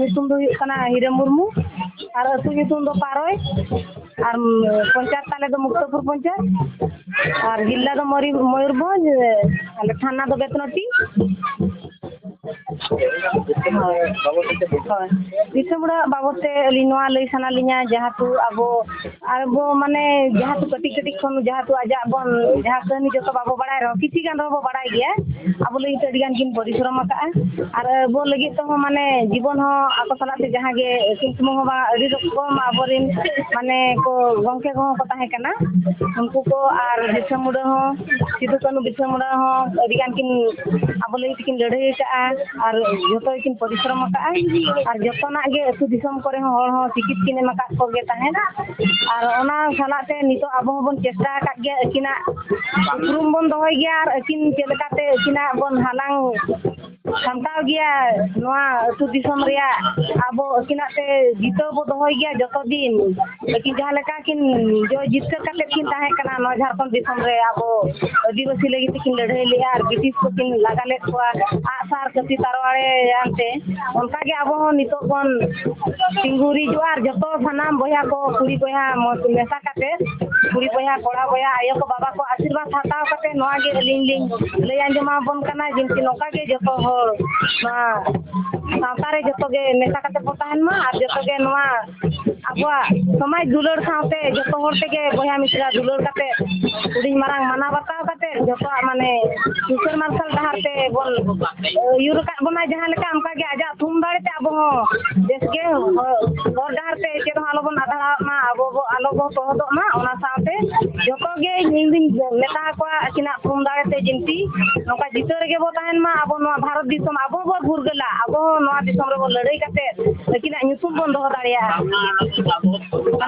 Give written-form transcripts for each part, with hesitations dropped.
nyutum do huyuk kana Hira Murmu ar atu nyutum do Paroy ar panchayat tale do Muktapur panchayat ar jilla do Mayurbhanj ale thana do Betnoti दिसमड़ा बाबते अलिनवा लई सना लिया जहाँ तू अब माने जहाँ तू कटी कटी खन जहाँ तू आजा बन जहाँ कहनी जो बाबो बड़ाई रहो किसी गान रहो बड़ाई गया अब लगी तड़ी गान किन परिश्रम का और बो लगी तो माने जीवन हो ako सला से जहाँ गे किंतु हो बा अड़ी रकम आबरिन माने को गंके को पता है कना उनको को और दिसमड़ा हो सिदु कनु दिसमड़ा हो अड़ी गान किन अब लगी किन लड़ाई का और जोतो किन परिश्रम का और जोतना गे अतु दिसम करे हर हो टिकट किने मका को गे ताहे और ओना सलाते नितो अब बन चेष्टा का गे अकिना उरुम बन दोय गया और अकिन चेलकाते अकिना बन हालांग सामटाव गया नोआ अतु दिसम रिया अब अकिनाते जीतो बो दोय गया जतो दिन लेकिन जहां लेका किन जो जितकर काते किन ताहे कना नो झारखंड दिसम रे अब आदिवासी लगी किन लड़ाई लिया और ब्रिटिश को किन लगाले को आसार कति तारवाड़े जानते उनका के अब नितो बन सिंगुरी जुआर जतो सनाम बया को कुड़ी बया मेसा काते कुड़ी बया कोड़ा बया आयो को बाबा को आशीर्वाद हताव काते नोआ गे लिंग लिंग ले अंजमा बन कना जिनकी नोका के जतो हो सावतारे जतो गे मेसा काते पताहन मा और जतो गे नोआ अबवा समाज दुलड़ सावते जतो होर तेगे बया मित्रा दुलड़ काते कुड़ी मारांग माना बताव काते जतो माने सुसर मार्शल डहारते बोल यूर का बना जहां लेका हमका के आजा थुम दाड़े ते अब देश के और डहारते चेरो आलो बन आधा मा अब आलो बो तो दो मा ओना सावते जतो गे निंदिन नेता को अकिना थुम दाड़े ते जिंती नोका जितो रेगे बो ताहन मा अब नो भारत दिसम अब बो भुरगला अब नो दिसम रे बो लड़ाई काते अकिना nyutum बन दो दाड़िया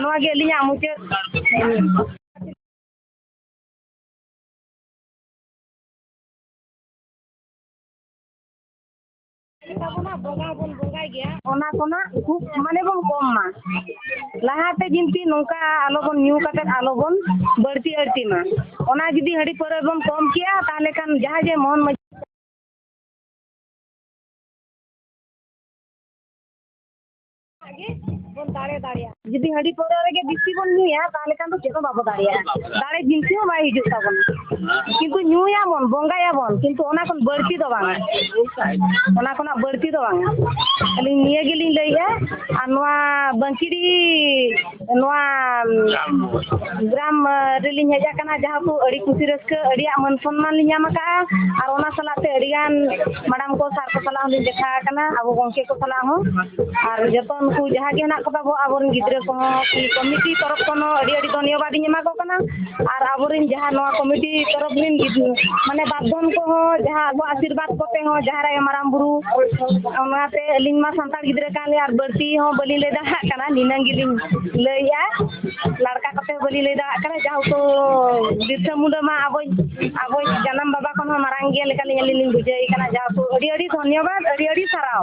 नोआ गे लिया मुचे बोगा बन बोगा गया ओना कोना खूब माने बन कम मा लाहाते जिंती नोका आलो बन न्यू काते आलो बन बढ़ती अड़ती मा ओना जदी हड़ी पर बन कम किया ताले कान जहां जे मोहन बन दाड़े दाड़िया जदी हड़ी पर रे बिसी बन न्यूया ताले कान तो चेतो बाबो दाड़िया दाड़े जिंती हो बाई हिजु ताबन किंतु न्यूया बन बोंगाया बन किंतु ओना कोन बढ़ती दो बांगा ओना कोना बढ़ती दो बांगा अली निये गिली लइया अनवा बंकिड़ी नवा ग्राम रेली हेजा कना जहां को अड़ी खुशी रस्क अड़िया मन सम्मान लिया मका और ओना सलाते अड़ियान मैडम को सार को सलाह लिन देखा कना अब गंके को सलाह हो और जतन को जहां गे ना को बाबो आबोरन गिद्रे को की कमिटी तरफ को अड़ी अड़ी धन्यवाद मा को कना और आबोरन जहां नवा कमिटी तरफ लिन माने बाधन को जहां अब आशीर्वाद कोते हो जहां रे माराम बुरु ओनाते लिन मा संताल गिद्रे काले और बढ़ती हो बलि ले दा कना निनंगी लिन लइया लड़का कते बलि ले दा कना जाऊ तो दिरसा मुंडा मा अब जनम बाबा को मारांग गे लेका लिन बुझाई कना जाऊ तो अड़ी अड़ी धन्यवाद अड़ी अड़ी सराव।